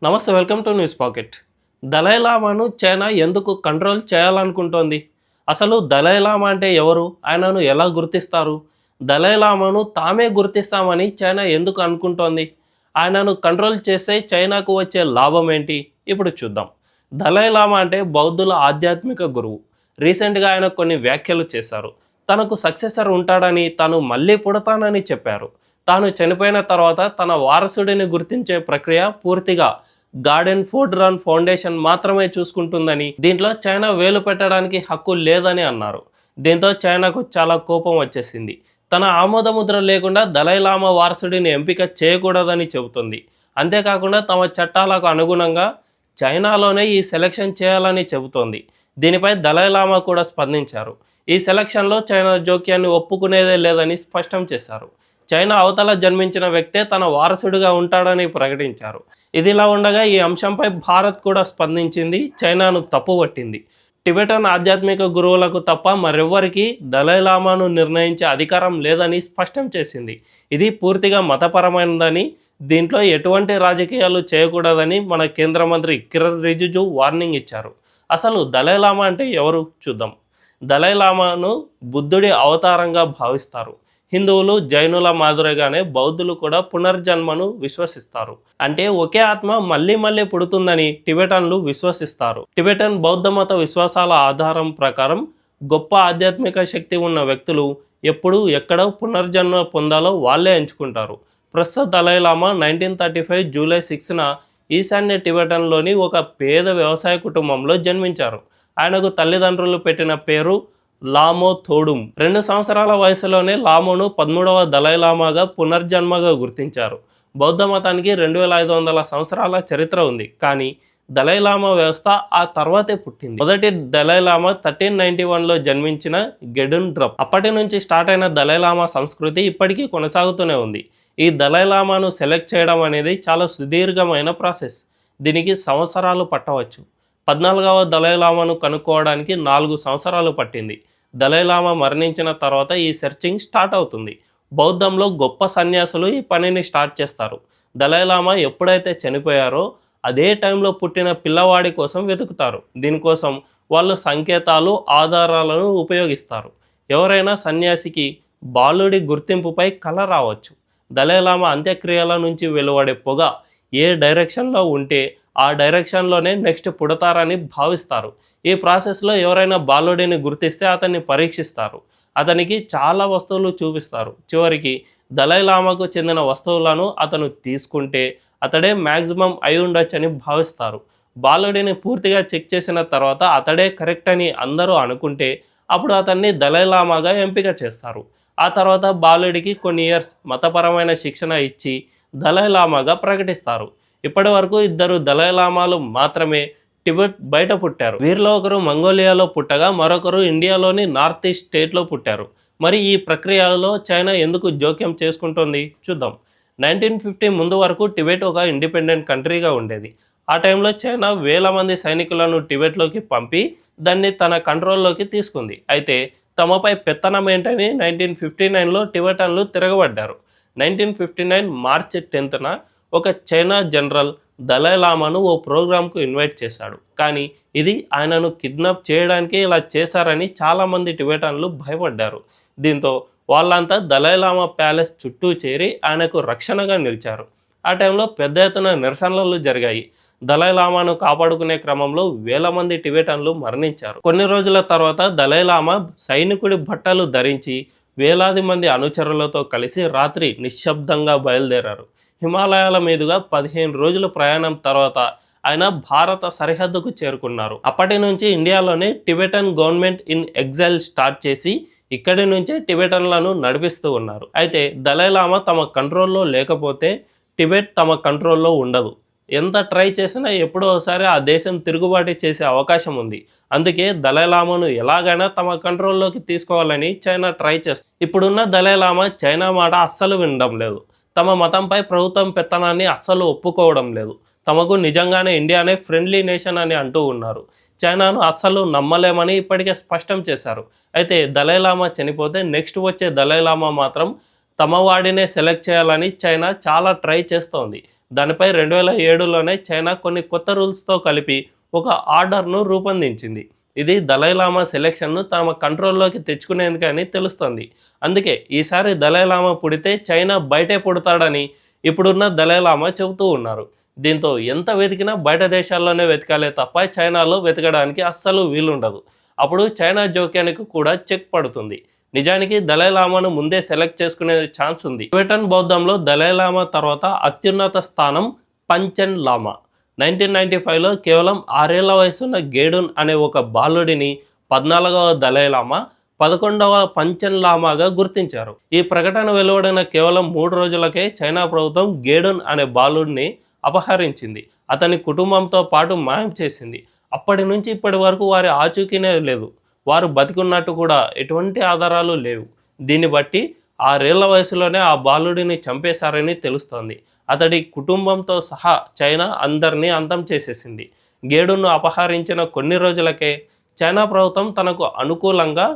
నమస్తే, welcome to news pocket. దలైలామాను China ఎందుకు కంట్రోల్ చేయాలనుకుంటోంది? అసలు దలైలామా అంటే ఎవరు? ఆయనను ఎలా గుర్తిస్తారు? దలైలామాను తామే గుర్తిస్తామని చైనా ఎందుకు అనుకుంటోంది? ఆయనను కంట్రోల్ చేస్తే చైనాకు వచ్చే లాభం ఏంటి? ఇప్పుడు చూద్దాం. దలైలామా అంటే బౌద్ధుల ఆధ్యాత్మిక గురువు. రీసెంట్గా ఆయన కొన్ని వ్యాఖ్యలు చేశారు. తనకు సక్సెసర్ ఉంటాడని, తాను మళ్ళీ పుడతానని చెప్పారు. తాను చనిపోయిన తర్వాత తన వారసుడిని గుర్తించే ప్రక్రియ పూర్తిగా గార్డెన్ ఫుడ్ రన్ ఫౌండేషన్ మాత్రమే చూసుకుంటుందని, దీంట్లో చైనా వేలు పెట్టడానికి హక్కు లేదని అన్నారు. దీంతో చైనాకు చాలా కోపం వచ్చేసింది. తన ఆమోదముద్ర లేకుండా దలైలామా వారసుడిని ఎంపిక చేయకూడదని చెబుతుంది. అంతేకాకుండా తమ చట్టాలకు అనుగుణంగా చైనాలోనే ఈ సెలక్షన్ చేయాలని చెబుతోంది. దీనిపై దలైలామా కూడా స్పందించారు. ఈ సెలక్షన్లో చైనా జోక్యాన్ని ఒప్పుకునేదే లేదని స్పష్టం చేశారు. చైనా అవతల జన్మించిన వ్యక్తే తన వారసుడిగా ఉంటాడని ప్రకటించారు. ఇదిలా ఉండగా ఈ అంశంపై భారత్ కూడా స్పందించింది, చైనాను తప్పుపట్టింది. టిబెటన్ ఆధ్యాత్మిక గురువులకు తప్ప మరెవ్వరికీ దలైలామాను నిర్ణయించే అధికారం లేదని స్పష్టం చేసింది. ఇది పూర్తిగా మతపరమైనదని, దీంట్లో ఎటువంటి రాజకీయాలు చేయకూడదని మన కేంద్ర మంత్రి కిరణ్ రిజిజు వార్నింగ్ ఇచ్చారు. అసలు దలైలామా అంటే ఎవరు చూద్దాం. దలైలామాను బుద్ధుడి అవతారంగా భావిస్తారు. హిందువులు, జైనుల మాదిరిగానే బౌద్ధులు కూడా పునర్జన్మను విశ్వసిస్తారు. అంటే ఒకే ఆత్మ మళ్ళీ మళ్ళీ పుడుతుందని టిబెటన్లు విశ్వసిస్తారు. టిబెటన్ బౌద్ధ మత విశ్వాసాల ఆధారం ప్రకారం గొప్ప ఆధ్యాత్మిక శక్తి ఉన్న వ్యక్తులు ఎప్పుడు ఎక్కడ పునర్జన్మ పొందాలో వాళ్ళే ఎంచుకుంటారు. ప్రస్తుత దలైలామా 1935 జూలై 6న ఈశాన్య టిబెటన్లోని ఒక పేద వ్యవసాయ కుటుంబంలో జన్మించారు. ఆయనకు తల్లిదండ్రులు పెట్టిన పేరు లామో థోడుమ్. 2 సంవత్సరాల వయసులోనే లామోను 13వ దలైలామాగా పునర్జన్మగా గుర్తించారు. బౌద్ధ మతానికి 2500 సంవత్సరాల చరిత్ర ఉంది, కానీ దలైలామా వ్యవస్థ ఆ తర్వాతే పుట్టింది. మొదటి దలైలామా 1391లో జన్మించిన గెడున్ డ్రప్. అప్పటి నుంచి స్టార్ట్ అయిన దలైలామా సంస్కృతి ఇప్పటికీ కొనసాగుతూనే ఉంది. ఈ దలైలామాను సెలెక్ట్ చేయడం అనేది చాలా సుదీర్ఘమైన ప్రాసెస్. దీనికి సంవత్సరాలు పట్టవచ్చు. 14వ దలైలామాను కనుక్కోవడానికి 4 సంవత్సరాలు పట్టింది. దలైలామా మరణించిన తర్వాత ఈ సెర్చింగ్ స్టార్ట్ అవుతుంది. బౌద్ధంలో గొప్ప సన్యాసులు ఈ పనిని స్టార్ట్ చేస్తారు. దలైలామా ఎప్పుడైతే చనిపోయారో అదే టైంలో పుట్టిన పిల్లవాడి కోసం వెతుకుతారు. దీనికోసం వాళ్ళు సంకేతాలు, ఆధారాలను ఉపయోగిస్తారు. ఎవరైనా సన్యాసికి బాలుడి గుర్తింపుపై కళ రావచ్చు. దలైలామా అంత్యక్రియల నుంచి వెలువడే పొగ ఏ డైరెక్షన్లో ఉంటే ఆ డైరెక్షన్లోనే నెక్స్ట్ పుడతారని భావిస్తారు. ఈ ప్రాసెస్లో ఎవరైనా బాలుడిని గుర్తిస్తే అతన్ని పరీక్షిస్తారు. అతనికి చాలా వస్తువులు చూపిస్తారు. చివరికి దలైలామాకు చెందిన వస్తువులను అతను తీసుకుంటే అతడే మ్యాక్సిమం అయి ఉండొచ్చని భావిస్తారు. బాలుడిని పూర్తిగా చెక్ చేసిన తర్వాత అతడే కరెక్ట్ అని అందరూ అనుకుంటే అప్పుడు అతన్ని దలైలామాగా ఎంపిక చేస్తారు. ఆ తర్వాత బాలుడికి కొన్ని ఇయర్స్ మతపరమైన శిక్షణ ఇచ్చి దలైలామాగా ప్రకటిస్తారు. ఇప్పటి వరకు 2 దలైలామాలు మాత్రమే టిబెట్ బయట పుట్టారు. వీరిలో ఒకరు మంగోలియాలో పుట్టగా మరొకరు ఇండియాలోని నార్త్ ఈస్ట్ స్టేట్లో పుట్టారు. మరి ఈ ప్రక్రియలో చైనా ఎందుకు జోక్యం చేసుకుంటోంది చూద్దాం. 1950 ముందు వరకు టిబెట్ ఒక ఇండిపెండెంట్ కంట్రీగా ఉండేది. ఆ టైంలో చైనా వేల మంది సైనికులను టిబెట్లోకి పంపి దాన్ని తన కంట్రోల్లోకి తీసుకుంది. అయితే తమపై పెత్తనం ఏంటని 1959లో టిబెటన్లు తిరగబడ్డారు. 1959 మార్చి 10న ఒక చైనా జనరల్ దలైలామాను ఓ ప్రోగ్రాంకు ఇన్వైట్ చేశాడు. కానీ ఇది ఆయనను కిడ్నాప్ చేయడానికే ఇలా చేశారని చాలామంది టిబెటన్లు భయపడ్డారు. దీంతో వాళ్ళంతా దలైలామా ప్యాలెస్ చుట్టూ చేరి ఆయనకు రక్షణగా నిలిచారు. ఆ టైంలో పెద్ద ఎత్తున నిరసనలు జరిగాయి. దలైలామాను కాపాడుకునే క్రమంలో వేల మంది టిబెటన్లు మరణించారు. కొన్ని రోజుల తర్వాత దలైలామా సైనికుడి బట్టలు ధరించి వేలాది మంది అనుచరులతో కలిసి రాత్రి నిశ్శబ్దంగా బయలుదేరారు. హిమాలయాల మీదుగా 15 రోజుల ప్రయాణం తర్వాత ఆయన భారత సరిహద్దుకు చేరుకున్నారు. అప్పటి నుంచి ఇండియాలోనే Tibetan government in exhale start చేసి ఇక్కడి నుంచే టిబెటన్లను నడిపిస్తూ ఉన్నారు. అయితే దలైలామా తమ కంట్రోల్లో లేకపోతే టిబెట్ తమ కంట్రోల్లో ఉండదు. ఎంత ట్రై చేసినా ఎప్పుడో ఒకసారి ఆ దేశం తిరుగుబాటు చేసే అవకాశం ఉంది. అందుకే దలైలామాను ఎలాగైనా తమ కంట్రోల్లోకి తీసుకోవాలని చైనా ట్రై చేస్తుంది. ఇప్పుడున్న దలైలామా చైనా మాట అస్సలు వినడం లేదు. తమ మతంపై ప్రభుత్వం పెత్తనాన్ని అస్సలు ఒప్పుకోవడం లేదు. తమకు నిజంగానే ఇండియానే ఫ్రెండ్లీ నేషన్ అని అంటూ ఉన్నారు. చైనాను అస్సలు నమ్మలేమని ఇప్పటికే స్పష్టం చేశారు. అయితే దలైలామా చనిపోతే నెక్స్ట్ వచ్చే దలైలామా మాత్రం తమ వాడినే సెలెక్ట్ చేయాలని చైనా చాలా ట్రై చేస్తోంది. దానిపై 2007లోనే చైనా కొన్ని కొత్త రూల్స్తో కలిపి ఒక ఆర్డర్ను రూపొందించింది. ఇది దలైలామా సెలెక్షన్ను తమ కంట్రోల్లోకి తెచ్చుకునేందుకని తెలుస్తోంది. అందుకే ఈసారి దలైలామా పుడితే చైనా బయటే పుడతాడని ఇప్పుడున్న దలైలామా చెబుతూ ఉన్నారు. దీంతో ఎంత వెతికినా బయట దేశాల్లోనే వెతకాలే తప్ప చైనాలో వెతకడానికి అస్సలు వీలుండదు. అప్పుడు చైనా జోక్యానికి కూడా చెక్ పడుతుంది. నిజానికి దలైలామాను ముందే సెలెక్ట్ చేసుకునే ఛాన్స్ ఉంది. టిబెటన్ బౌద్ధంలో దలైలామా తర్వాత అత్యున్నత స్థానం పంచెన్ లామా. 1995లో కేవలం 6 ఏళ్ల వయసున్న గేడున్ అనే ఒక బాలుడిని 14వ దలైలామా, 11వ పంచెన్ లామాగా గుర్తించారు. ఈ ప్రకటన వెలువడిన కేవలం 3 రోజులకే చైనా ప్రభుత్వం గేడున్ అనే బాలుడిని అపహరించింది. అతని కుటుంబంతో పాటు మాయం చేసింది. అప్పటి నుంచి ఇప్పటి వరకు వారి ఆచూకీనే లేదు. వారు బతికున్నట్టు కూడా ఎటువంటి ఆధారాలు లేవు. దీన్ని బట్టి 6 ఏళ్ల వయసులోనే ఆ బాలుడిని చంపేశారని తెలుస్తోంది. అతడి కుటుంబంతో సహా చైనా అందరినీ అంతం చేసేసింది. గేడును అపహరించిన కొన్ని రోజులకే చైనా ప్రభుత్వం తనకు అనుకూలంగా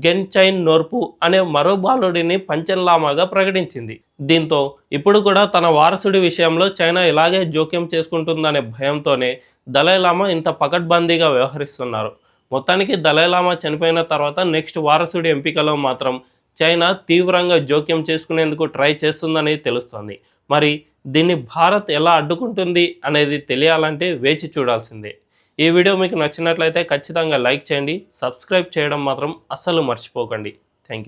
గెన్చైన్ నోర్పు అనే మరో బాలుడిని పంచెన్ లామాగా ప్రకటించింది. దీంతో ఇప్పుడు కూడా తన వారసుడి విషయంలో చైనా ఇలాగే జోక్యం చేసుకుంటుందనే భయంతోనే దలైలామా ఇంత పకడ్బందీగా వ్యవహరిస్తున్నారు. మొత్తానికి దలైలామా చనిపోయిన తర్వాత నెక్స్ట్ వారసుడి ఎంపికలో మాత్రం చైనా తీవ్రంగా జోక్యం చేసుకునేందుకు ట్రై చేస్తుందని తెలుస్తోంది. మరి దీన్ని భారత్ ఎలా అడ్డుకుంటుంది అనేది తెలియాలంటే వేచి చూడాల్సిందే. ఈ వీడియో మీకు నచ్చినట్లయితే ఖచ్చితంగా లైక్ చేయండి. సబ్స్క్రైబ్ చేయడం మాత్రం అస్సలు మర్చిపోకండి. Thank you.